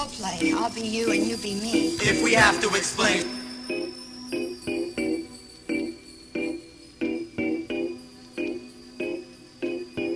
role play. I'll be you and you be me. If we have to explain.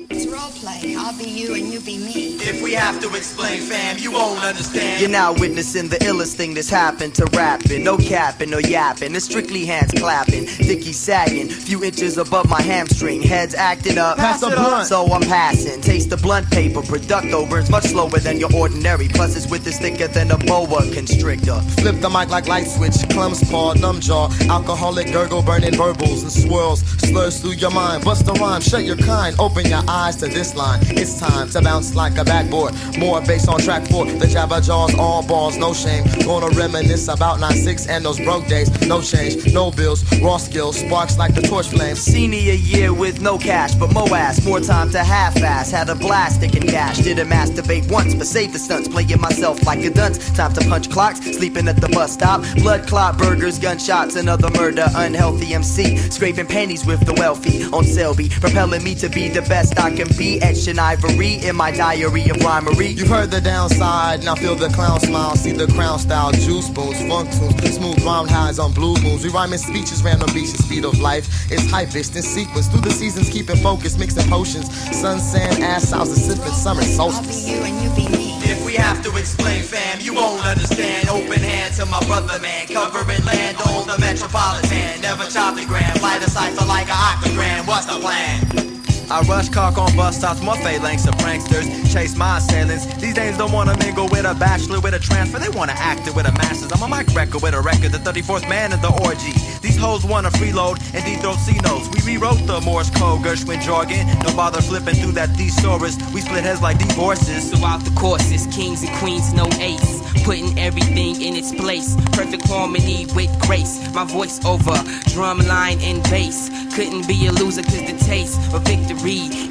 It's role play. I'll be you and you be me. If we have to explain, fam, you won't understand. You're now witnessing the illest thing that's happened to rapping. No capping, no yapping, it's strictly hands clapping. Dicky sagging, few inches above my hamstring. Heads acting up, Pass the blunt. so I'm passing. Taste the blunt paper, producto burns much slower than your ordinary. Plus it's with this thicker than a boa constrictor. Flip the mic like light switch, clumps paw, numb jaw, alcoholic gurgle, burning verbals and swirls, slurs through your mind. Bust a rhyme, shut your kind, open your eyes to this line. It's time to bounce like a backboard. More bass on track 4, the jabber jaws, all balls, no shame. Gonna reminisce about 9-6 and those broke days. No change, no bills, raw skills, sparks like the torch flames. Senior year with no cash, but mo ass. More time to half-ass. Had a blast thinking cash. Didn't masturbate once, but saved the stunts. Playing myself like a dunce. Time to punch clocks, sleeping at the bus stop. Blood clot, burgers, gunshots, another murder. Unhealthy MC, scraping pennies with the wealthy. On Selby, propelling me to be the best I can be. Etching ivory in my diary of rhymery. You've heard the downside, now feel the clown smile. See the crown style, juice spoons, funk tunes, smooth round highs on blue moons. We rhyme in speeches, random beats, the speed of life. It's hypest in sequence, through the seasons keeping focus, mixing potions. Sun, sand, ass, house, sipping summer I'll be solstice. you and you be me. If we have to explain, fam, you won't understand. Open hand to my brother, man, covering land on the metropolitan. Never chop the gram, light a cipher like an octagram. What's the plan? I rush cock on bus stops, my phalanx of pranksters chase my assailants. These dames don't wanna mingle with a bachelor, with a transfer. They wanna act it with a master's. I'm a mic wrecker with a record, the 34th man in the orgy. These hoes wanna freeload and deep throat C notes. We rewrote the Morse code, Gershwin jargon. Don't bother flipping through that thesaurus. We split heads like divorces. Throughout the courses, kings and queens, no ace. Putting everything in its place. Perfect harmony with grace. My voice over drum line and bass. Couldn't be a loser cause the taste of victory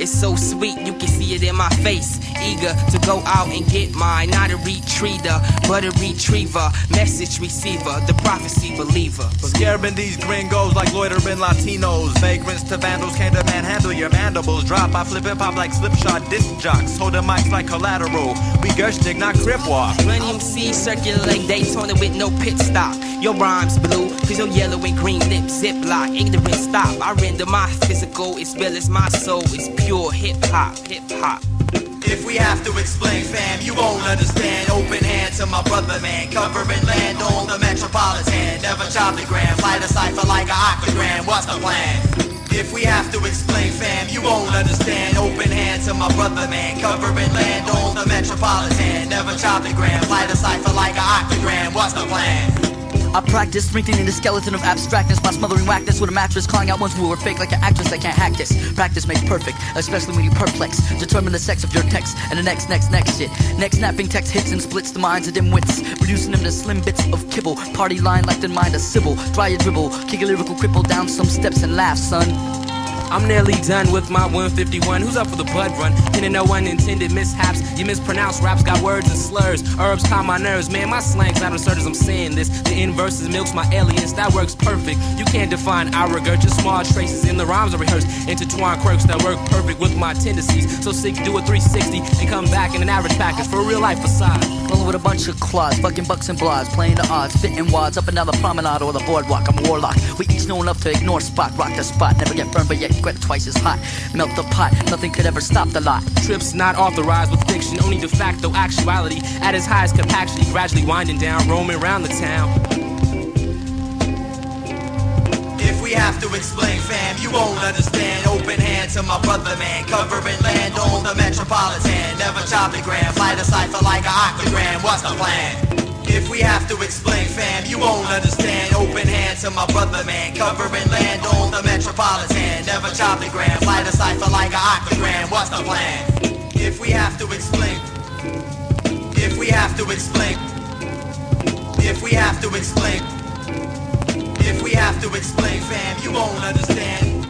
is so sweet, you can see it in my face. Eager to go out and get mine, not a retreater, but a retriever. Message receiver, the prophecy believer. Scaring these gringos like loitering Latinos. Vagrants to vandals can't manhandle your mandibles. Drop, I flip and pop like slipshot disc jocks. Holding mics like collateral. We Gershwin, not crip walk. Run MC circulate Daytona with no pit stop. Your rhymes blue, cause your yellow and green lips ziplock. Ignorant stop, I render my physical as well as my soul. It's pure hip hop, hip hop. If we have to explain, fam, you won't understand. Open hand to my brother, man, covering land on the metropolitan. Never chop the gram, light a cipher like an octagram. What's the plan? If we have to explain, fam, you won't understand. Open hand to my brother, man, covering land on the metropolitan. Never chop the gram, light a cipher like an octagram. What's the plan? I practice strengthening the skeleton of abstractness by smothering whackness with a mattress, calling out ones who are fake like an actress. I can't hack this. Practice makes perfect, especially when you perplex. Determine the sex of your text and the next shit. Next snapping text hits and splits the minds of dimwits, reducing them to slim bits of kibble. Party line like the mind of Sybil. Try a dribble, kick a lyrical cripple down some steps and laugh, son. I'm nearly done with my 151. Who's up for the bud run? Pinning no unintended mishaps. You mispronounce raps, got words and slurs. Herbs calm my nerves, man. My slang's not absurd as I'm saying this. The inverse is milks my aliens, that works perfect. You can't define our regurg, just small traces in the rhymes are rehearsed. Intertwine quirks that work perfect with my tendencies. So sick, do a 360 and come back in an average package for a real life facade. Rolling with a bunch of quads, fucking bucks and blahs, playing the odds, spitting wads up and down the promenade or the boardwalk. I'm a warlock. We each know enough to ignore spot, rock the spot, never get burned, but yet get twice as hot. Melt the pot, nothing could ever stop the lot. Trips not authorized with fiction, only de facto actuality. At its highest capacity, gradually winding down, roaming around the town. If we have to explain, fam, you won't understand. Open hand to my brother, man, covering land on the metropolitan. Never chop the gram, light a cipher like an octagram. What's the plan? If we have to explain, fam, you won't understand. Open hand to my brother, man, covering land on the metropolitan. Never chop the gram, light a cipher like an octagram. What's the plan? If we have to explain. If we have to explain. If we have to explain. If we have to explain, fam, you won't understand.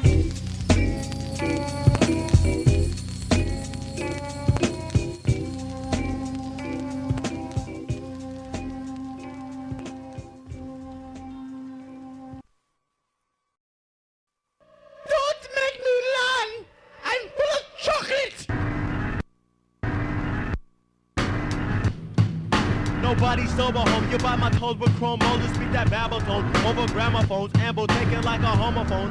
nobody sober home. You buy my toes with chrome molders, speak that babble tone over gramophones. Amble taken like a homophone.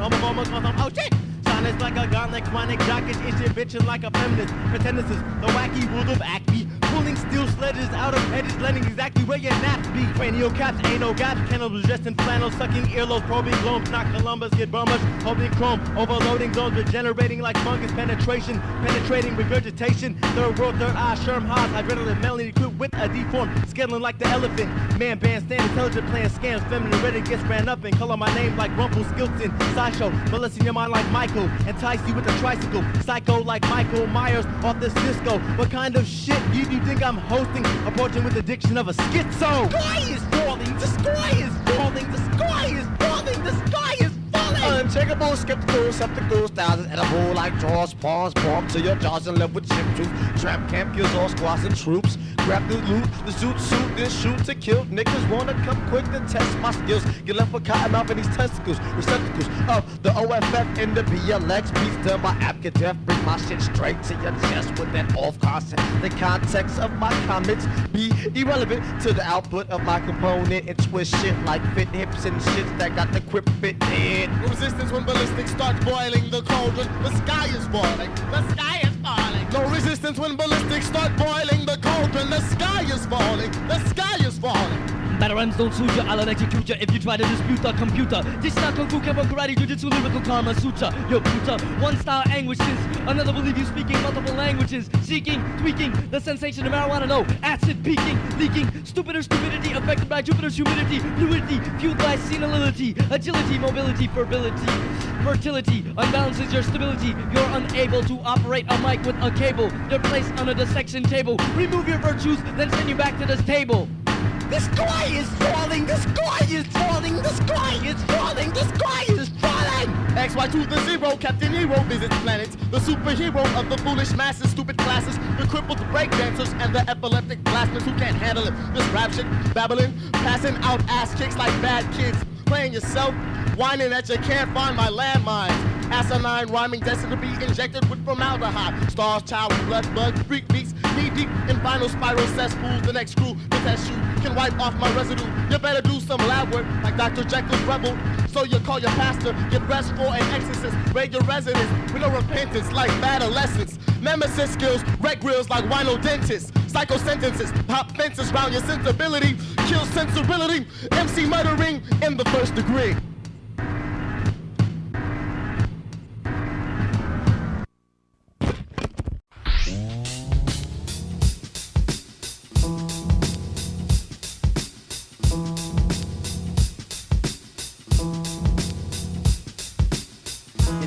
Oh shit! Silence like a gauntlet, chronic jockers, itching, bitching like a feminist. Pretendences, the wacky rule of acme. Pulling steel sledges out of edges, letting exactly where your naps be. Cranial caps, ain't no gaps. Cannibals dressed in flannel, sucking earlobes, probing globes. Not Columbus, get bummers, holding chrome. Overloading zones, regenerating like fungus. Penetration, penetrating regurgitation. Third world, third eye, Sherm Haas. Adrenaline, melody equipped with a deformed. Scaling like the elephant. Man, bandstand, intelligent, playing scams. Feminine, ready, gets ran up and color my name like Rumpelstiltskin. Sideshow, molesting your mind like Michael. Entice you with a tricycle. Psycho like Michael Myers off the Cisco. What kind of shit do you think I'm hosting? Approaching with the diction of a schizo. The sky is falling, the sky is falling, the sky is falling, the sky is falling. Uncheckable, skeptical, skeptical, styles edible like jaws, paws, palm to your jaws and left with chip tooth. Trap camp kills all squads and troops. Grab the loot, the suit, then shoot to kill. Niggas wanna come quick to test my skills. Get left with cotton mouth in these testicles, receptacles of the OFF and the B.L.X. Beats to my Abcadeff, bring my shit straight to your chest with that off concept. The context of my comments be irrelevant to the output of my component and twist shit like fit hips and shits that got the quip fit in. Resistance when ballistic starts boiling the cauldron. The sky is boiling. The sky is falling. No resistance when ballistic start boiling the cauldron. The sky is falling. The sky is falling. Veterans don't suit you, I'll execute you if you try to dispute the computer. This is not Kung Fu, Kempo, Karate, Jiu-Jitsu, Lyrical Karma Sutra. Yo, puta, one style anguishes, another believe you speaking multiple languages. Seeking, tweaking, the sensation of marijuana, no. Acid peaking, leaking, stupider stupidity affected by Jupiter's humidity. Fluidity, fueled by senility, agility, mobility, fertility, unbalances your stability. You're unable to operate a mic with a cable. They're placed under the section table. Remove your virtues, then send you back to this table. The sky is falling, the sky is falling, the sky is falling, the sky is falling! XY to the zero, Captain Hero visits planets. The superhero of the foolish masses, stupid classes, the crippled breakdancers, and the epileptic blasphemers who can't handle it. This rap shit, babbling, passing out ass kicks like bad kids. Playing yourself, whining that you can't find my landmines. Asinine rhyming destined to be injected with formaldehyde. Stars, child, blood, freak beats, knee deep in vinyl spiral cesspools. The next crew to test you can wipe off my residue. You better do some lab work like Dr. Jekyll's rebel. So you call your pastor, get rest for an exorcist. Raid your residence with no repentance like adolescents. Nemesis skills, wreck grills like wino dentists. Psycho sentences, pop fences round your sensibility. Kill sensibility, MC murdering in the first degree.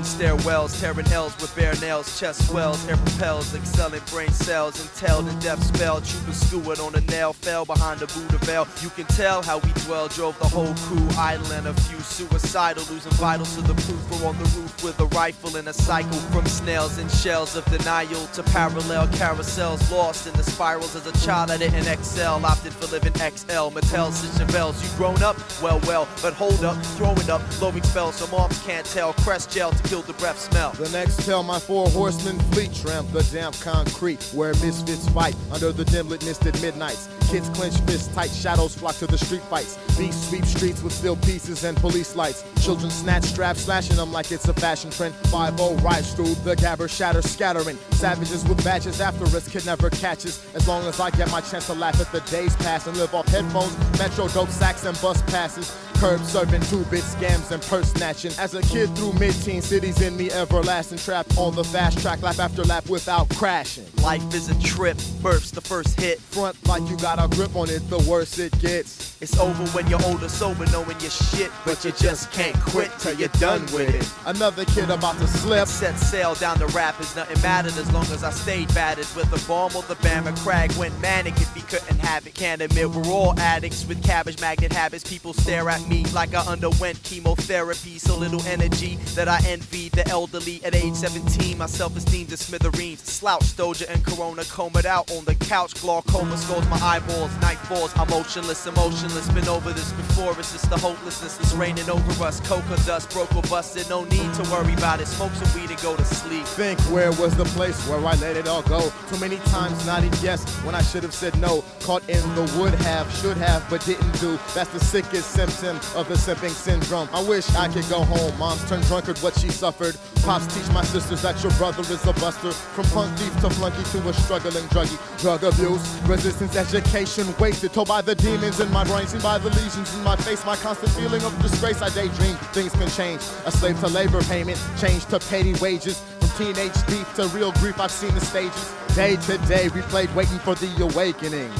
Stairwells, tearing L's with bare nails, chest swells, air propels, excelling brain cells, entailed in death spell. Trooper Stewart on a nail, fell behind the Buddha veil. You can tell how we dwell, drove the whole crew idle and a few suicidal, losing vitals to the proof. We're on the roof with a rifle in a cycle, from snails and shells of denial to parallel carousels, lost in the spirals. As a child I didn't excel, opted for living XL. Mattel's and Chevelle's, you grown up? Well, but hold up, throwing up, blowing spells so moms can't tell. Crest gel to kill the breath smell. The next tell my four horsemen fleet tramp the damp concrete where misfits fight under the dimlit misted midnights. Kids clench fists, tight shadows flock to the street fights. Beasts sweep streets with steel pieces and police lights. Children snatch straps, slashing them like it's a fashion trend. 5-0 rides through the gabber, shatter, scattering. Savages with badges after us can never catch us. As long as I get my chance to laugh at the days pass and live off headphones, metro dope sacks and bus passes. Curb serving, 2-bit scams and purse snatching. As a kid through mid-teen cities in me everlasting, trapped on the fast track, lap after lap without crashing. Life is a trip, birth's the first hit. Front like you got a grip on it, the worse it gets. It's over when you're older, sober, knowing your shit, but you just can't quit till you're done with it. Another kid about to slip. Set sail down the rapids, nothing mattered as long as I stayed battered with the bomb or the Bama Crag. Went manic if he couldn't have it. Can't admit we're all addicts with cabbage magnet habits. People stare at me me like I underwent chemotherapy. So little energy that I envied the elderly at age 17. My self-esteem to smithereens. Slouched, doja and corona, combed out on the couch. Glaucoma scores my eyeballs. Night falls, I'm motionless, emotionless. Been over this before, it's just the hopelessness that's raining over us. Coca dust, broke or busted, no need to worry about it. Smoke some weed and go to sleep. Think, where was the place where I let it all go? Too many times nodding yes when I should have said no. Caught in the would have, should have, but didn't do. That's the sickest symptom of the simping syndrome. I wish I could go home. Mom's turned drunkard, what she suffered. Pops teach my sisters that your brother is a buster. From punk thief to flunky to a struggling druggie. Drug abuse, resistance, education, wasted. Told by the demons in my brain, seen by the lesions in my face. My constant feeling of disgrace, I daydream. Things can change. A slave to labor payment, change to petty wages. From teenage beef to real grief, I've seen the stages. Day to day, replayed, waiting for the awakening.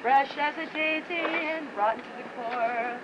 Fresh as a daisy and rotten to the core.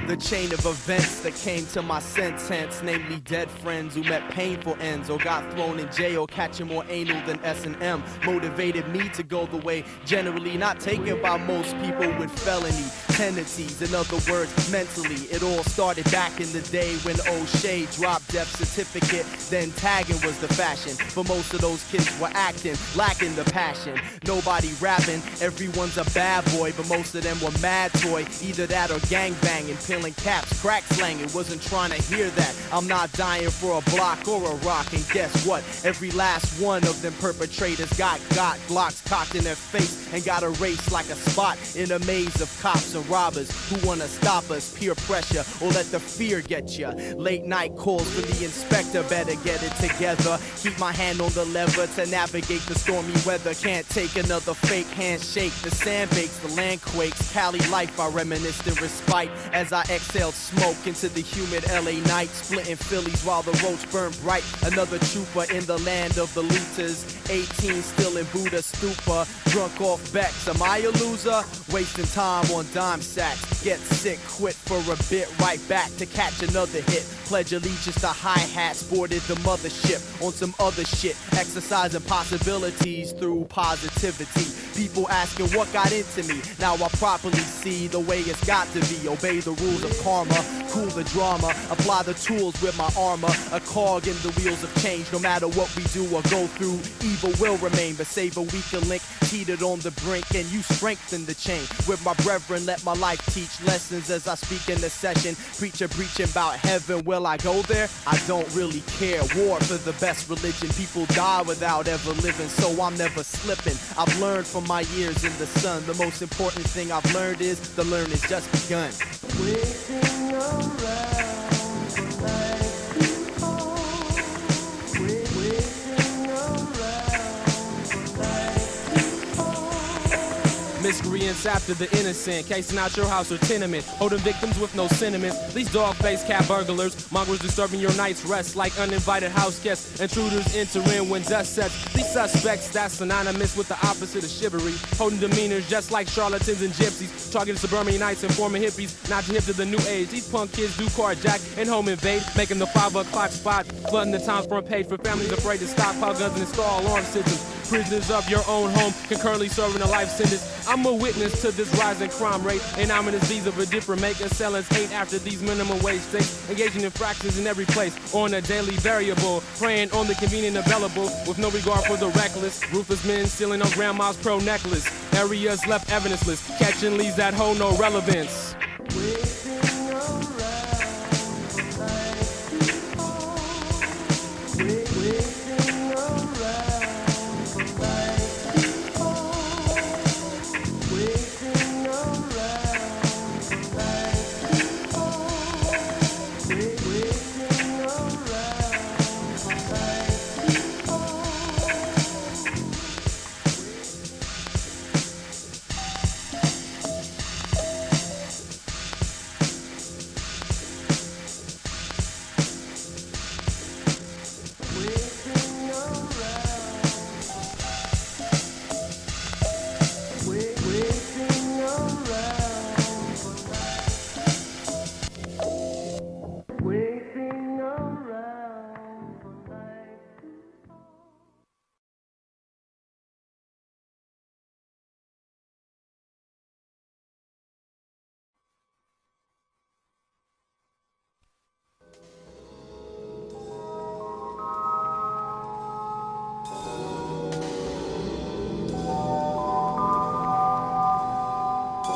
The chain of events that came to my sentence, namely dead friends who met painful ends or got thrown in jail, catching more anal than S&M, motivated me to go the way generally not taken by most people with felony tendencies. In other words, mentally, it all started back in the day when O'Shea dropped death certificate, then tagging was the fashion. But most of those kids were acting, lacking the passion. Nobody rapping, everyone's a bad boy, but most of them were mad toy, either that or gang banging, peeling caps, crack slanging. Wasn't trying to hear that. I'm not dying for a block or a rock, and guess what? Every last one of them perpetrators got Glocks cocked in their face and got erased like a spot in a maze of cops and robbers who wanna stop us. Peer pressure or let the fear get ya. Late night calls from the inspector, better get it together. Keep my hand on the lever to navigate the stormy weather. Can't take another fake handshake. The sand bakes, the land quakes. Cali life I reminisced in respite as I exhaled smoke into the humid LA night. Splitting Phillies while the roach burned bright. Another trooper in the land of the looters. 18 still in Buddha stupor. Drunk off Becks. Am I a loser? Wasting time on dime sacks. Get sick, quit for a bit. Right back to catch another hit. Pledge allegiance to hi-hats. Boarded the mothership on some other shit. Exercising possibilities through positivity. People asking what got into me. Now I properly see the way it's got to be. Obey the rules of karma. Cool the drama. Apply the tools with my armor. A cog in the wheels of change. No matter what we do or go through, evil will remain. But save a weaker link. Teetered on the brink and you strengthen the chain. With my brethren, let my life teach lessons as I speak in the session. Preacher preaching about heaven. Will I go there? I don't really care. War for the best religion. People die without ever living, so I'm never slipping. I've learned from my years in the sun. The most important thing I've learned is the learning's just begun. Waiting around for life to fall. Waiting around for life to fall. Miscreants after the innocent, casing out your house or tenement, holding victims with no sentiments. These dog-faced cat burglars, mongrels disturbing your night's rest like uninvited house guests. Intruders enter in when dust sets. These suspects that's synonymous with the opposite of chivalry, holding demeanors just like charlatans and gypsies, targeting suburbanites and former hippies, not too hip to the new age. These punk kids do carjack and home invade, making the 5 o'clock spot, flooding the Times front page for families afraid to stockpile guns and install alarm systems. Prisoners of your own home, concurrently serving a life sentence. I'm a witness to this rising crime rate. An ominous visa of a different make. Sellers ain't after these minimum wage states. Engaging in fractions in every place on a daily variable. Preying on the convenient available with no regard for the reckless. Ruthless men stealing on grandma's pearl necklace. Areas left evidenceless. Catching leads that hold no relevance. I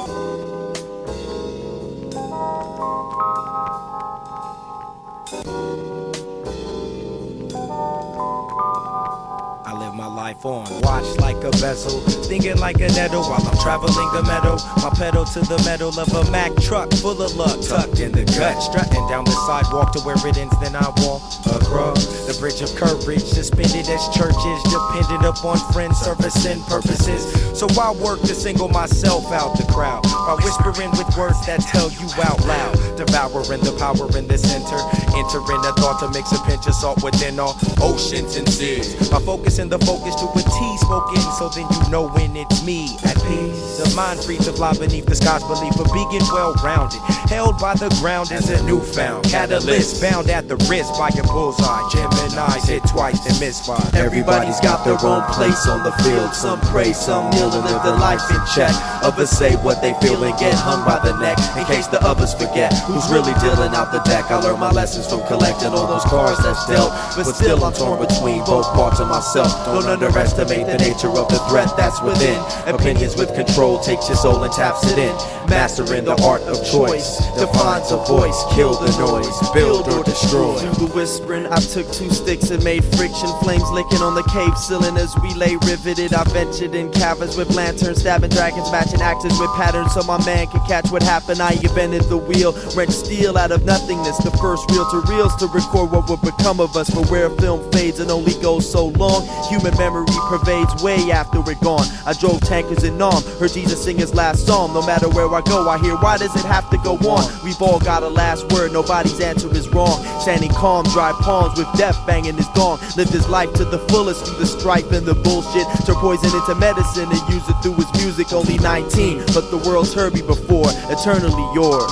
live my life on, watch like a bezel, thinking like a nettle while I'm traveling the meadow. My pedal to the metal of a Mack truck full of luck, tucked in the gut, strutting down the sidewalk to where it ends. Then I walk across the bridge of courage, suspended as churches, dependent upon friends, service and purposes. So I work to single myself out the crowd by whispering with words that tell you out loud, devouring the power in the center, entering a thought to mix a pinch of salt within all oceans and seas. My focus and the focus to a T spoken, so then you know when it's me at peace. The mind free to fly beneath the sky's belief of being well-rounded, held by the ground as a newfound catalyst, bound at the wrist by a bullseye. Gemini's hit twice and misfire. Everybody's got their own place on the field. Some pray, some kneel and live their life in check. Others say what they feel and get hung by the neck, in case the others forget who's really dealing out the deck. I learned my lessons from collecting all those cards that's dealt, but still I'm torn between both parts of myself. Don't underestimate the nature of the threat that's within. Opinions with control takes your soul and taps it in. Mastering the art of choice, defines a voice, kill the noise, build or destroy. Through the whispering, I took 2 sticks and made friction, flames licking on the cave ceiling as we lay riveted. I ventured in caverns with lanterns, stabbing dragons, matching axes with patterns so my man could catch what happened. I invented the wheel, wrenched steel out of nothingness, the first reel to reels to record what would become of us. But where film fades and only goes so long, human memory pervades way after we're gone. I drove tankers in Nam, heard Jesus sing his last psalm. No matter where I go, I hear, why does it have to go on? We've all got a last word, nobody's answer is wrong. Standing calm, dry palms with death banging his gong. Lived his life to the fullest through the strife and the bullshit. Turned poison into medicine and used it through his music. Only 19, but the world's heard me before. Eternally yours.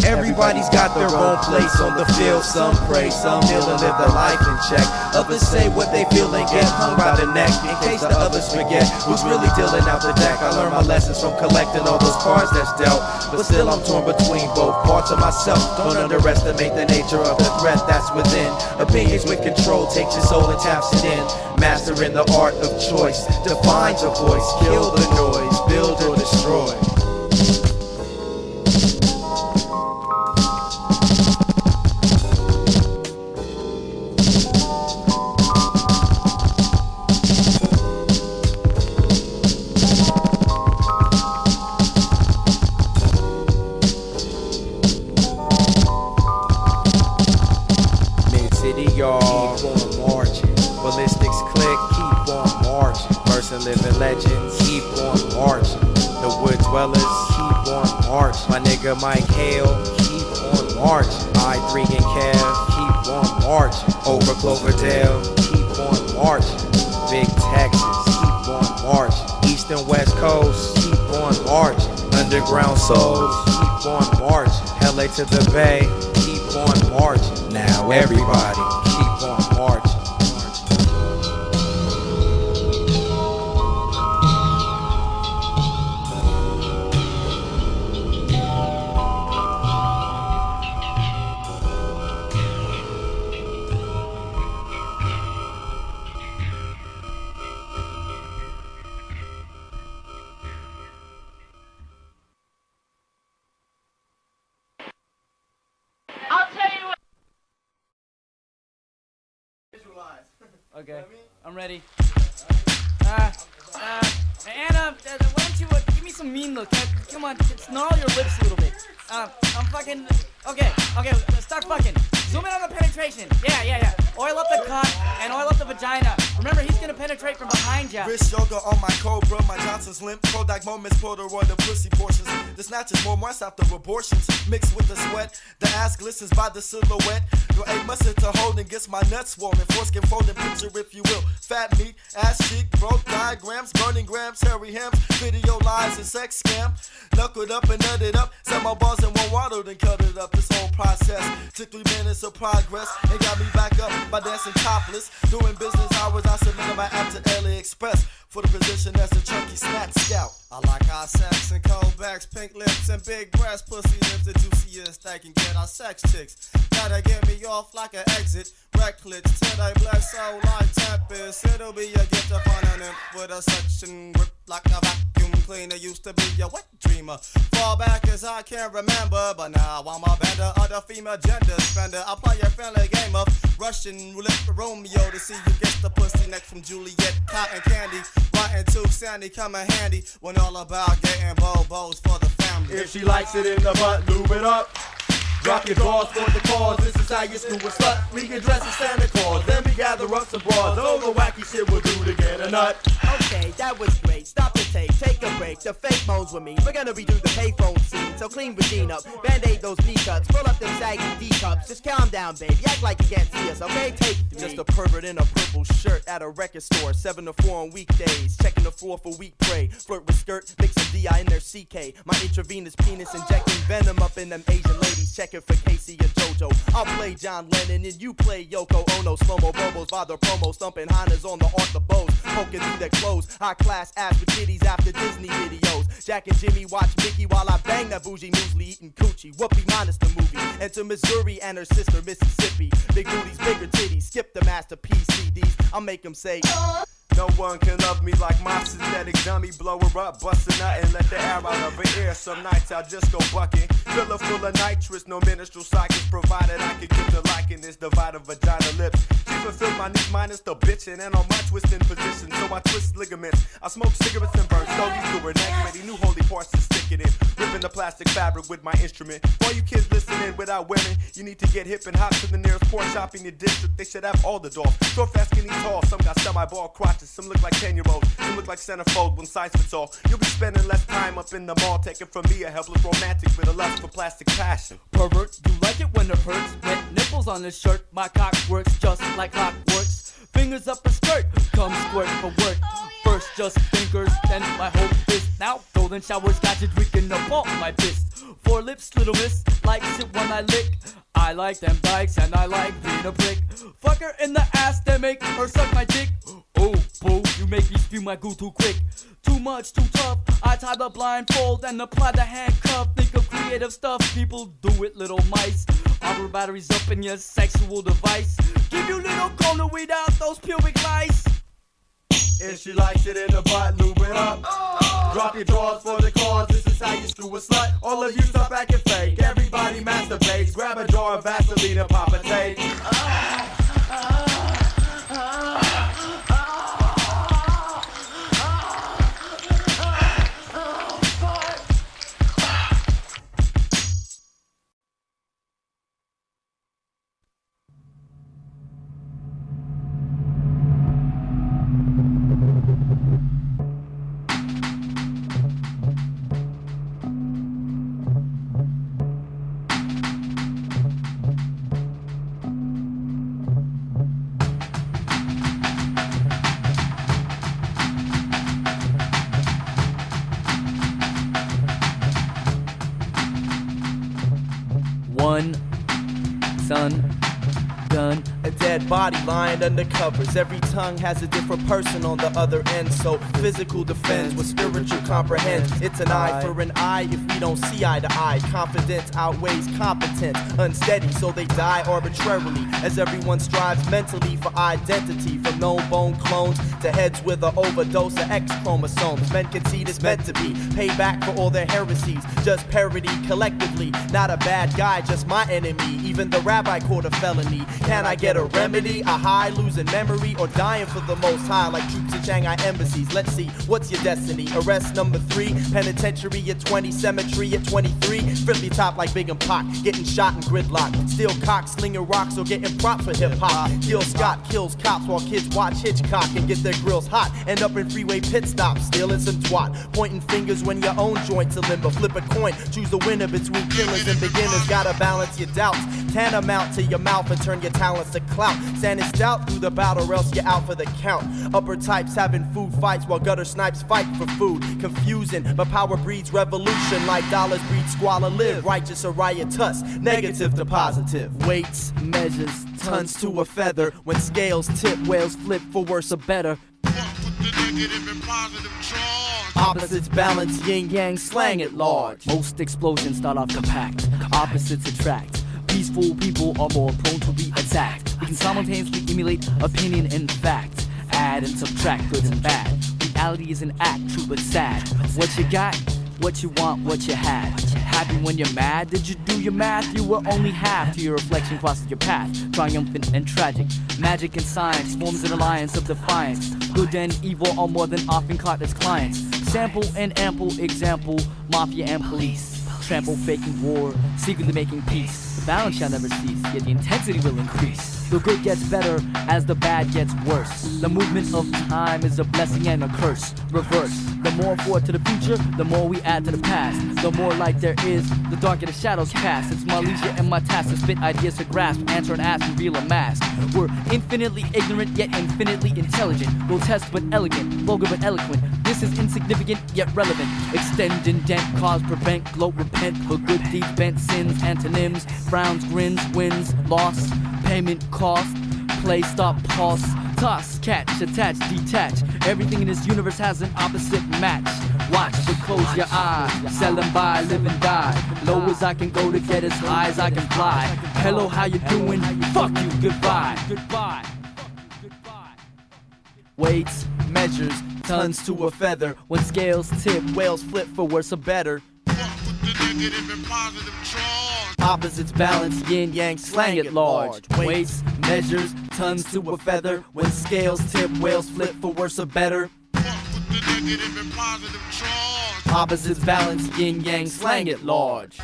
Everybody's got their own place on the field. Some pray, some kneel and live their life in check. Others say what they feel and get hung by the neck, in case the others forget who's really dealing out the deck. I learned my lessons from collecting all those cards that's dealt, but still I'm torn between both parts of myself. Don't underestimate the nature of the threat that's within. Opinions with control takes your soul and taps it in. Mastering the art of choice, defines a voice, kill the noise, build or destroy. Living legends, keep on marching. The wood dwellers, keep on marching. My nigga Mike Hale, keep on marching. I3 and Kev, keep on marching. Over Cloverdale, keep on marching. Big Texas, keep on marching. East and West Coast, keep on marching. Underground souls, keep on marching. LA to the Bay, keep on marching. Now everybody, keep on marching. Okay, I'm ready. Anna, why don't you give me some mean look? Come on, snarl your lips a little bit. I'm fucking. Okay, start fucking. Zoom in on the penetration. Yeah. Oil up the cock and oil up the vagina. Remember, he's gonna penetrate from behind ya. Wrist yoga on my Cobra, my Johnson's limp. Kodak moments, Polaroid the pussy portions. The snatch is more moist after abortions. Mixed with the sweat, the ass glistens by the silhouette. Your A muscle to hold and gets my nuts swollen. Foreskin folding, picture if you will. Fat meat, ass cheek, broke diagrams, burning grams, hairy hams, video lies and sex scam. Knuckled up and nutted up, set my balls in one water, then cut it up. This whole process took 3 minutes of progress and got me back up by dancing topless. During business hours, I submitted my app to Xpress for the position as a chunky snack scout. I like our sex and cold backs, pink lips and big breasts, pussy lips, the juiciest they can get our sex chicks. Gotta get me off like an exit, reckless till they bless so like Tempest. It'll be a gift to find an imp with a suction grip like a vacuum cleaner. Used to be a wet dreamer. Far back as I can remember, but now I'm a bender of the female gender spender. I play a friendly game of Russian roulette for Romeo to see who gets the pussy next from Juliet. Cotton candy, rotten tooth sandy, come in handy when all about getting bobos for the family. If she likes it in the butt, lube it up. Drop your drawers for the cause, this is how you screw a slut. We get dressed as Santa Claus, then we gather up some bras. All the wacky shit we'll do to get a nut. Okay, that was great. Stop the tape, take a break. The fake moans with me. We're gonna redo the payphone scene. So clean Regina up, band-aid those knee cuts, pull up them saggy D-cups. Just calm down, baby. Act like you can't see us, okay? Take 3. Just a pervert in a purple shirt at a record store. 7 to 4 on weekdays. Checking the floor for weak prey. Flirt with skirt, mix some DI in their CK. My intravenous penis injecting venom up in them Asian ladies. Checking for Casey and JoJo. I'll play John Lennon and you play Yoko Ono. Slow-mo bobos by the promo. Stumping Hondas on the art the bows. Poking through their clothes. High class ass with kitties after Disney videos. Jack and Jimmy watch Mickey while I bang that bougie muesli eating coochie. Whoopee minus the movie. Enter Missouri and her sister Mississippi. Big booties, bigger titties. Skip the masterpiece CDs. I'll make them say. No one can love me like my synthetic dummy. Blow her up, bust a nut and let the air out of her ear. Some nights I'll just go bucking. Fill her full of nitrous, no minstrel cycles. Provided I can get the likeness, divide of vagina lips. She fulfilled my needs minus the bitchin'. And on my twisting position, so I twist ligaments. I smoke cigarettes and burn stogies through her neck. Many new holy parts to stick it in. Ripping the plastic fabric with my instrument. For all you kids listening without women, you need to get hip and hop to the nearest porn shop in your district. They should have all the dolls. Short, fast, skinny, tall. Some got semi-ball crotches. Some look like 10-year-olds, some look like centerfold, one size fits all. You'll be spending less time up in the mall, taking from me a helpless romantic with a lust for plastic passion. Pervert, you like it when it hurts? Wet nipples on his shirt, my cock works just like clockworks. Fingers up her skirt, come squirt for work. First just fingers, then my whole fist. Now golden showers got you drinking up all my fist. 4 lips, little miss, likes it when I lick. I like them dykes and I like being a prick. Fuck her in the ass, then make her suck my dick. Oh, boo, you make me spew my goo too quick. Too much, too tough. I tie the blindfold and apply the handcuff. Think of creative stuff, people do it, little mice. Armor batteries up in your sexual device. Give you little cold to weed out those pubic lice. If she likes it in the butt, lube it up. Drop your drawers for the cause, this is how you screw a slut. All of you stop acting fake, everybody masturbates. Grab a jar of Vaseline and pop a tape. One son gun. A dead body lying under covers. Every tongue has a different person on the other end. So physical defends what spiritual comprehends. It's an eye for an eye if we don't see eye to eye. Confidence outweighs competence. Unsteady, so they die arbitrarily. As everyone strives mentally for identity. From no bone clones to heads with an overdose of X chromosomes. Men concede it's meant to be. Payback for all their heresies. Just parody collectively. Not a bad guy, just my enemy. Even the rabbi called a felony. Can I get a remedy? A high, losing memory, or dying for the most high like troops at Shanghai embassies? Let's see, what's your destiny? Arrest number 3, penitentiary at 20, cemetery at 23. Friendly top like Big and Pac, getting shot in gridlock. Steel cock, slinging rocks, or getting props for hip-hop. Gil Scott kills cops while kids watch Hitchcock and get their grills hot. End up in freeway pit stops, stealing some twat. Pointing fingers when your own joints are limber. Flip a coin, choose a winner between killers and beginners. Gotta balance your doubts, tantamount to your mouth and turn your talents to clout. Standing stout through the battle or else you're out for the count. Upper types having food fights while gutter snipes fight for food. Confusing, but power breeds revolution like dollars breed squalor. Live righteous or riotous, negative to positive. Weights, measures, tons to a feather. When scales tip, whales flip for worse or better. Opposites balance, yin yang slang at large. Most explosions start off compact, opposites attract. Peaceful people are more prone to be attacked. We can simultaneously emulate opinion and fact, add and subtract good and bad. We reality is an act, true but sad. What you got? What you want, what you had. Happy when you're mad? Did you do your math? You were only half to your reflection crosses your path. Triumphant and tragic. Magic and science forms an alliance of defiance. Good and evil are more than often caught as clients. Sample and ample example, mafia and police. Trample faking war, secretly making peace. The balance shall never cease, yet the intensity will increase. The good gets better as the bad gets worse. The movement of time is a blessing and a curse. Reverse. The more forward to the future, the more we add to the past. The more light there is, the darker the shadows cast. It's my leisure and my task to spit ideas to grasp, answer and ask, reveal a mask. We're infinitely ignorant yet infinitely intelligent. Grotesque but elegant, vulgar but eloquent. This is insignificant yet relevant. Extend, indent, cause, prevent, gloat, repent. For good deeds, bent sins, antonyms. Frowns, grins, wins, loss, payment, cost. Play, stop, pause. Toss, catch, attach, detach. Everything in this universe has an opposite match. Watch, but close your eyes. Sell and buy, live and die. Low as I can go to get as high as I can fly. Hello, how you doing? Fuck you, goodbye. Goodbye. Weights, measures, tons to a feather. When scales tip, whales flip for worse or better. Opposites balance, yin yang, slang at large. Weights, measures, tons to a feather. When scales tip, whales flip for worse or better. Opposites balance, yin yang, slang at large.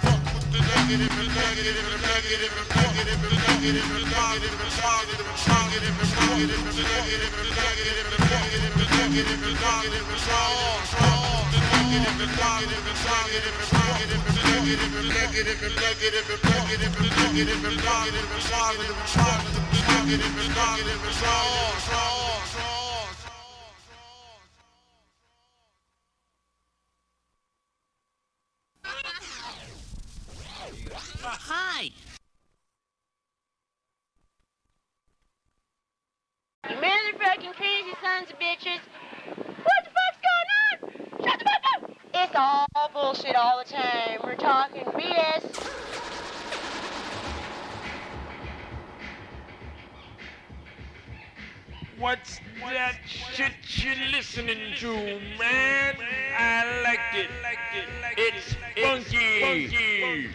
Hi. You motherfucking crazy sons of bitches. What the fuck's going on? Shut the fuck up! It's all bullshit all the time. We're talking BS. What's that shit you listening to, man? I like it. It's funky.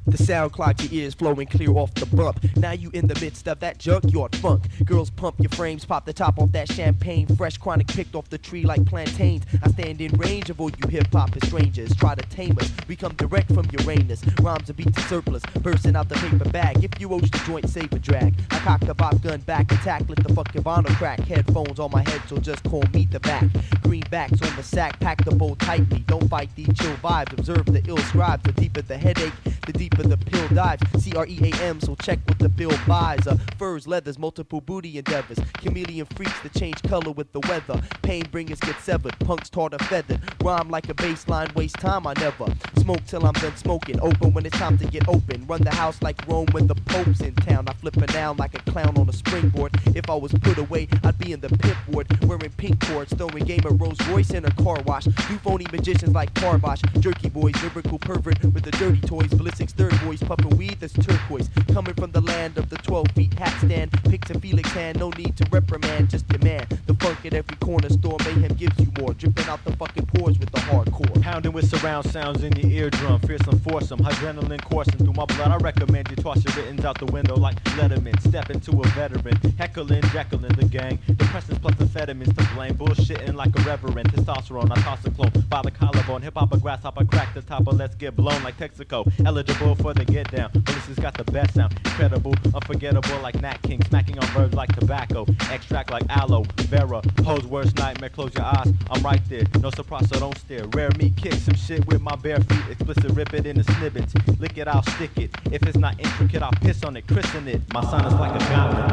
The sound clogged your ears, flowing clear off the bump. Now you in the midst of that junkyard funk. Girls pump your frames, pop the top off that champagne. Fresh chronic picked off the tree like plantains. I stand in range of all you hip-hop strangers. Try to tame us, we come direct from Uranus. Rhymes are beat to surplus, bursting out the paper bag. If you oach the joint, save a drag. I cock the bop gun back, attack, let the fucking vinyl crack. Headphones on my head, so just call me the back. Greenbacks on the sack, pack the bowl tightly. Don't fight these chill vibes, observe the ill scribes. The deeper the headache, the deeper the pill dives. CREAM, so check what the bill buys. Furs, leathers, multiple booty endeavors. Chameleon freaks that change color with the weather. Pain bringers get severed, punks taught or feathered. Rhyme like a baseline, waste time I never. Smoke till I'm done smoking, open when it's time to get open. Run the house like Rome when the Pope's in town. I flip it down like a clown on a springboard. If I was put away, I'd be in the pit ward. Wearing pink cords, throwing game of Rolls Royce in a car wash. Do phony magicians like Carbosh. Jerky boys, lyrical pervert with the dirty toys. Ballistics third boys, puffin' weed that's turquoise. Coming from the land of the 12 feet hat stand. Pick to Felix hand, no need to reprimand, just your man. The funk at every corner store, mayhem gives you more. Dripping out the fucking pores with the hardcore. Pounding with surround sounds in your eardrum. Fearsome foursome, adrenaline coursing through my blood. I recommend you toss your writtens out the window like Letterman. Step into a veteran, heckling, jekyllin' the gang. Depressants plus amphetamines to blame. Bullshitting like a reverend. Testosterone, I toss a clone by the collarbone. Hip hop, a grasshopper, crack the top, but let's get blown like Texaco. Eligible for the get down. Melissa's got the best sound. Incredible, unforgettable like Nat King. Smacking on verbs like tobacco. Extract like aloe vera. Pose worst nightmare, close your eyes. I'm right there. No surprise, so don't stare. Rare meat, kick some shit with my bare feet. Explicit, rip it into snippets. Lick it, I'll stick it. If it's not intricate, I'll piss on it, christen it. My son is like a goblin.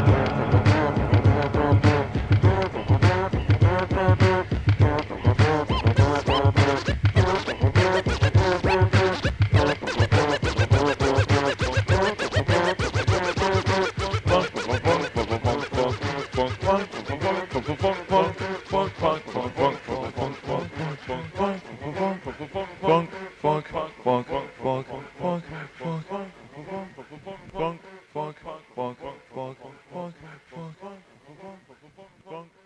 Funk.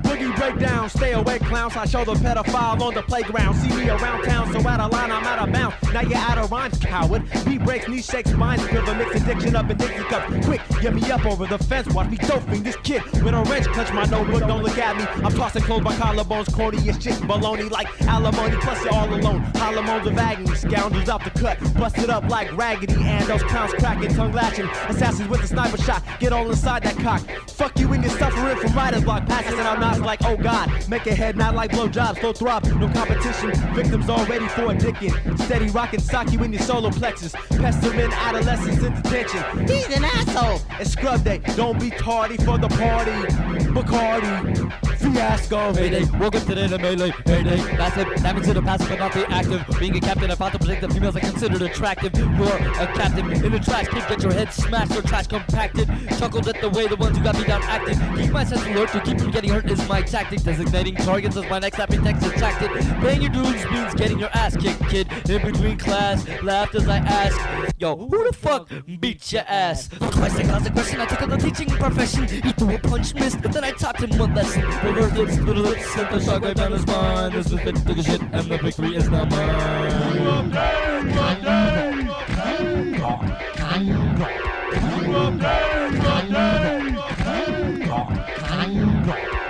Boogie breakdown, stay away clowns. I show the pedophile on the playground. See me around town, so out of line, I'm out of bounds. Now you're out of rhymes, coward. Beat breaks, knee shakes, spines, quiver, mix addiction up in Dixie cups. Quick, get me up over the fence, watch me doping this kid with a wrench. Clutch my notebook, don't look at me. I'm tossing clothes by collarbones, corny as shit, baloney like alimony. Plus you're all alone, hormones of agony, scoundrels out the cut, busted up like Raggedy Ann. Those clowns cracking, tongue latching, assassins with a sniper shot. Get all inside that cock. Fuck you when you're suffering from writer's block, passes and I'm not like, oh God. Make a head not like blowjobs, slow throb, no competition. Victims already for a dickin'. Steady rockin' sock you in your solar plexus. Pestering adolescents in detention. He's an asshole. It's scrub day, don't be tardy for the party. Bacardi, fiasco. Mayday, welcome to the melee. Mayday, that's it. Damage to the passive but not the active. Being a captain, I found to predict the females are considered attractive. You're a captain in the trash can, get your head smashed or trash compacted. Chuckled at the way the ones who got me down acted. Keep my sense alert to keep from getting hurt is my tactic. Designating targets as my next happy text attracted. Paying your dues means getting your ass kicked, kid. In between class, laughed as I asked, yo, who the fuck beat your ass? Twice I asked the question, I took up the teaching profession. He threw a punch, missed, but then I taught him one lesson. Reverse lips, little lips, sent the shockwave down his spine. This is fit, took a shit, and the victory is now mine.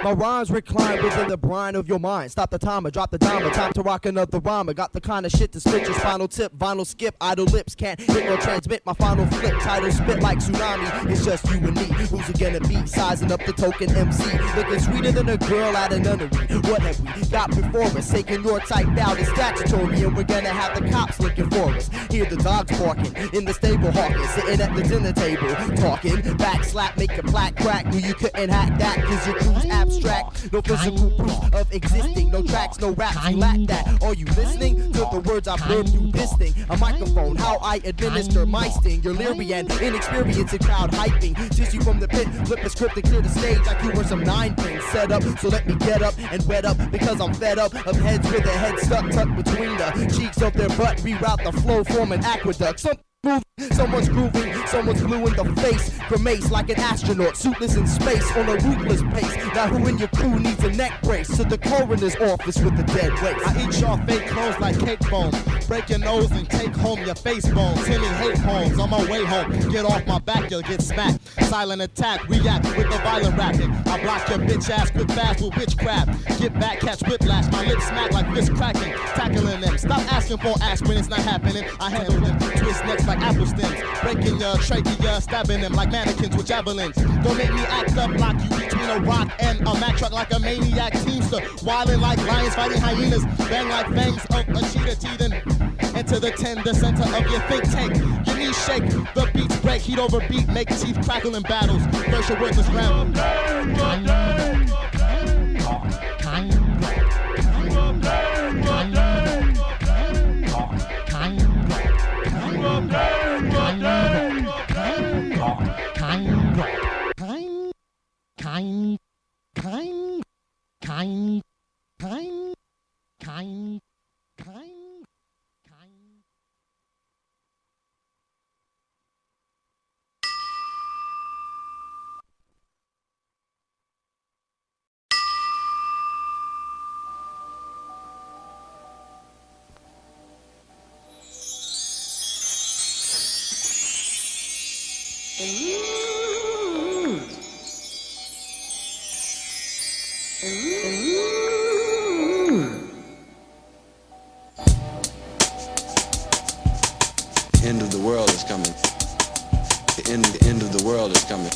My rhymes recline within the brine of your mind. Stop the timer, drop the dimer, time to rock another rhyme. I got the kind of shit to split your spinal tip. Vinyl skip, idle lips, can't hit or transmit my final flip. Title spit like tsunami, it's just you and me. Who's it gonna be? Sizing up the token MC. Looking sweeter than a girl at a nunnery. What have we got before us? Taking your type out is statutory, and we're gonna have the cops looking for us. Hear the dogs barking in the stable, hawking, sitting at the dinner table, talking. Back slap, make your plaque crack. Knew you couldn't hack that, cause your crew's abstract. No physical proof of existing. No tracks, no raps, you lack that. Are you listening to the words I blurred through this thing? A microphone, how I administer my sting. You're leery and inexperienced in crowd hyping. Tissue from the pit, flip the script and clear the stage like you were some 9-pin set up. So let me get up and wet up, because I'm fed up of heads with their heads stuck tucked between the cheeks of their butt. Reroute the flow, form an aqueduct. Someone's grooving, someone's blue in the face. Grimace like an astronaut, suitless in space on a ruthless pace. Now who in your crew needs a neck brace? To the coroner's office with the dead waste. I eat your fake clothes like cake bones. Break your nose and take home your face bones. Sending hate poems on my way home. Get off my back, you'll get smacked. Silent attack, react with the violent rapping. I block your bitch ass quick fast with witchcraft. Get back, catch whiplash, my lips smack like fist cracking. Tackling them, stop asking for ass when it's not happening. I handle them, twist necks like apple stems. Breaking your trachea, stabbing them like mannequins with javelins. Don't make me act up like you between a rock and a Mack truck like a maniac teamster. Wildin' like lions fighting hyenas. Bang like fangs of a cheetah teething. Enter the tender center of your think tank. Your knees shake, the beats break, heat over beat, make teeth crackle in battles. First your worthless round. End of the world is coming. The end of the world is coming.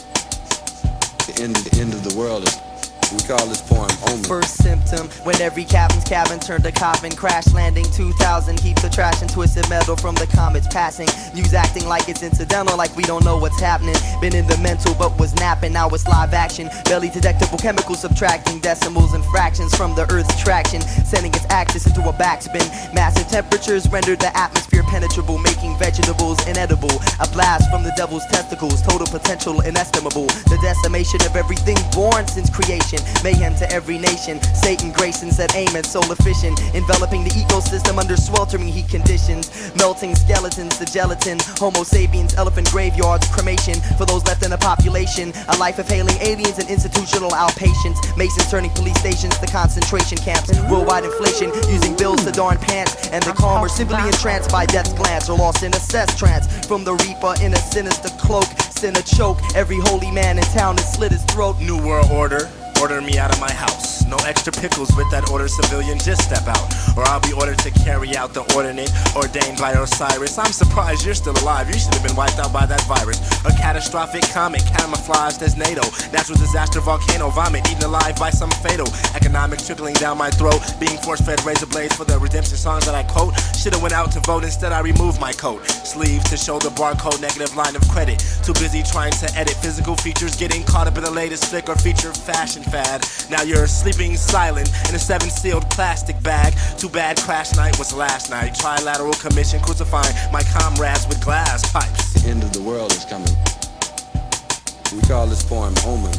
The end of the world is We call this poem Omen. First symptom, when every captain's cabin turned to coffin. Crash landing 2000, keeps the trash and twisted metal from the comets passing. News acting like it's incidental, like we don't know what's happening. Been in the mental but was napping, now it's live action. Barely detectable chemicals subtracting decimals and fractions from the earth's traction, sending its axis into a backspin. Massive temperatures rendered the atmosphere penetrable, making vegetables inedible. A blast from the devil's testicles, total potential inestimable. The decimation of everything born since creation, mayhem to every nation. Satan Grayson said aim and soul efficient, enveloping the ecosystem under sweltering heat conditions, melting skeletons to gelatin. Homo sapiens, elephant graveyards, cremation for those left in the population. A life of hailing aliens and institutional outpatients. Masons turning police stations to concentration camps. Worldwide inflation, using bills to darn pants. And the calm are simply entranced by death's glance, or lost in a cess trance. From the reaper in a sinister cloak, sin a choke. Every holy man in town has slit his throat. New world order, order me out of my house. No extra pickles with that order, civilian, just step out. Or I'll be ordered to carry out the ordinate ordained by Osiris. I'm surprised you're still alive, you should have been wiped out by that virus. A catastrophic comet, camouflaged as NATO. Natural disaster, volcano, vomit, eaten alive by some fatal. Economics trickling down my throat, being force-fed razor blades for the redemption songs that I quote. Should've went out to vote, instead I removed my coat. Sleeve to show the barcode, negative line of credit. Too busy trying to edit physical features, getting caught up in the latest flick or feature fashion fad. Now you're sleeping silent in a 7-sealed plastic bag. Too bad crash night was last night. Trilateral commission crucifying my comrades with glass pipes. The end of the world is coming. We call this poem Omen.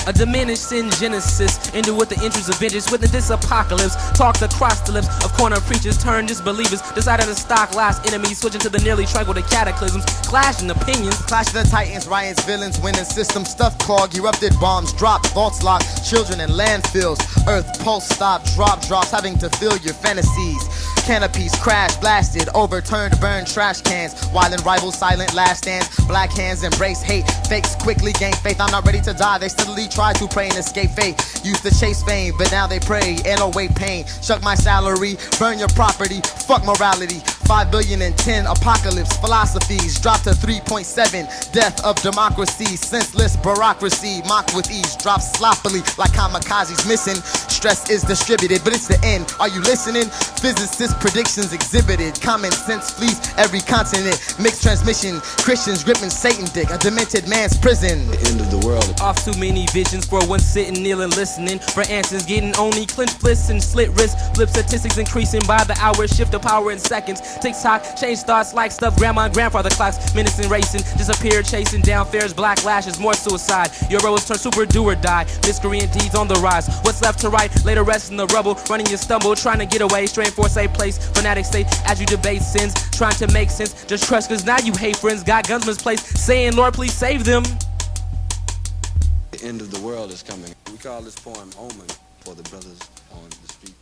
A diminished sin genesis, ended with the entrance of vengeance. Within this apocalypse, talked across the lips of corner preachers, turned disbelievers, decided to stock last enemies, switching to the nearly tranquil to cataclysms, clashing opinions. Clash of the Titans, riots, villains, winning system, stuff clog, erupted bombs, dropped, vaults locked, children in landfills, earth pulse stop, drops, having to fill your fantasies. Canopies crash, blasted, overturned, burned trash cans. While in rivals, silent last stands. Black hands embrace hate. Fakes quickly gain faith. I'm not ready to die. They steadily try to pray and escape fate. Used to chase fame, but now they pray and await pain. Shuck my salary, burn your property. Fuck morality. 5 billion and 10 apocalypse philosophies. Drop to 3.7. Death of democracy. Senseless bureaucracy. Mock with ease. Drop sloppily like kamikazes missing. Stress is distributed, but it's the end. Are you listening? Physicists predictions exhibited. Common sense flees every continent. Mixed transmission. Christians gripping Satan dick. A demented man's prison. The end of the world. Off too many visions for one sitting, kneeling, listening. For answers getting only clenched fists and slit wrists. Flip statistics increasing by the hour. Shift of power in seconds. TikTok, change thoughts like stuff grandma and grandfather clocks. Menacing, racing, disappear, chasing down fares, black lashes, more suicide. Your roads turn super do or die. Miscreant deeds on the rise. What's left to right? Later rest in the rubble. Running you stumble, trying to get away. Straying for a safe place. Fanatic state as you debate sins. Trying to make sense. Just trust cause now you hate friends. Got guns misplaced. Saying Lord please save them. The end of the world is coming. We call this poem Omen for the brothers on the street.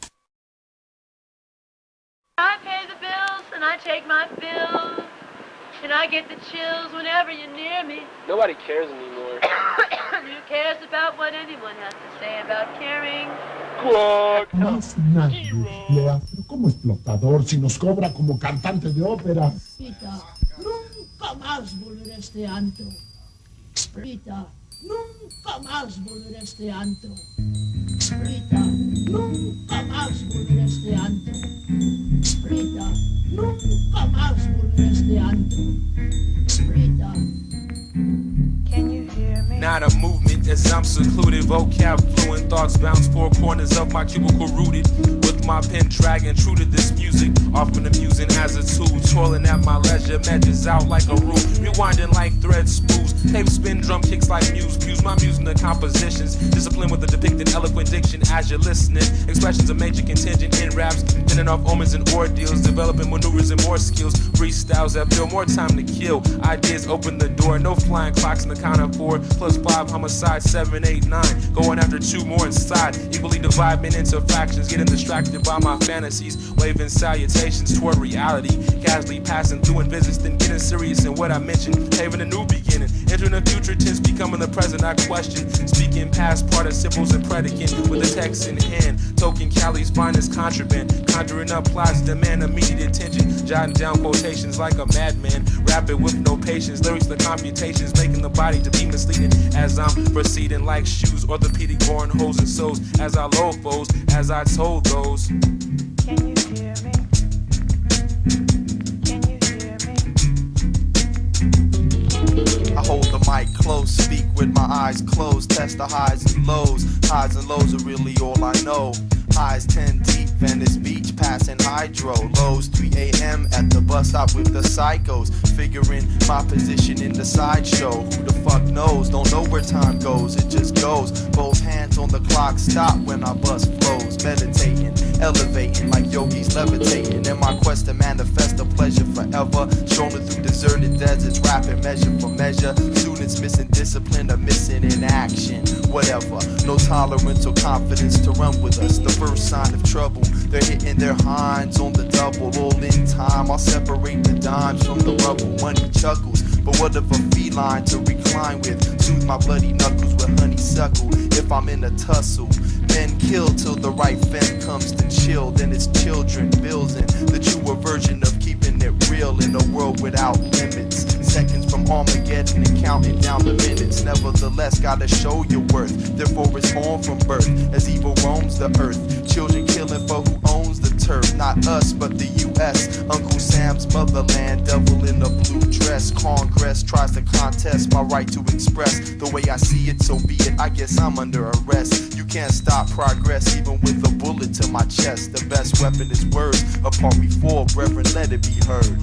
I pay the bills and I take my bills, and I get the chills whenever you're near me. Nobody cares anymore. Who cares about what anyone has to say about caring? Jamás nadie le hace como explotador si nos cobra como cantante de ópera. Pita, nunca más volveré a este antro. Pita, nunca más volveré a este antro. Pita, nunca más volveré a este antro. Pita, nunca más volveré a este antro. Pita. Can you hear me? Not a movement as I'm secluded. Vocab fluent, thoughts bounce four corners of my cubicle rooted. With my pen dragging true to this music. Often amusing as a tool. Toiling at my leisure, measures out like a rule. Rewinding like thread spools. Tape spin, drum kicks like muse. Fuse my musing the compositions. Discipline with a depicted eloquent diction as you're listening. Expressions of major contingent in raps. Fending off omens and ordeals. Developing maneuvers and more skills. Freestyles that feel more time to kill. Ideas open the door. No flying clocks in the count of 4. Plus 5 homicide, 7, 8, 9. Going after 2 more inside. Equally dividing into factions. Getting distracted by my fantasies. Waving salutations toward reality. Casually passing through and visits. Then getting serious in what I mentioned. Paving a new beginning. Entering the future tense, becoming the present, I question. Speaking past participles and predicate with the text in hand. Token Cali's finest contraband. Conjuring up plots, demand immediate attention. Jotting down quotations like a madman. Rapping with no patience. Lyrics, the computations, making the body to be misleading. As I'm proceeding like shoes, orthopedic born hoes and sows. As I load foes, as I told those. Can you hear me? Can you hear me? I hold the mic close, speak with my eyes closed, test the highs and lows. Highs and lows are really all I know. Highs 10 deep, Venice Beach, passing hydro. Lows 3 a.m. at the bus stop with the psychos. Figuring my position in the sideshow. Who the fuck knows? Don't know where time goes, it just goes. Both hands on the clock, stop when our bus flows. Meditating, elevating like yogis levitating. In my quest to manifest a pleasure forever. Strolling through deserted deserts, rapping measure for measure. Students missing discipline or missing in action. Whatever, no tolerance or confidence to run with us. The first sign of trouble, they're hitting their hinds on the double. All in time, I'll separate the dimes from the rubble. Money chuckles, but what of a feline to recline with? Soothe my bloody knuckles with honeysuckle. If I'm in a tussle, men kill till the right femme comes to chill. Then it's children building the truer version of keeping it real in a world without limits. Seconds from Armageddon and counting down the minutes. Nevertheless, gotta show your worth. Therefore, it's born from birth as evil roams the earth. Children killing for who owns the turf. Not us, but the U.S. Uncle Sam's motherland. Devil in a blue dress. Congress tries to contest my right to express the way I see it, so be it. I guess I'm under arrest. You can't stop progress, even with a bullet to my chest. The best weapon is words. Apart we fall, brethren, let it be heard.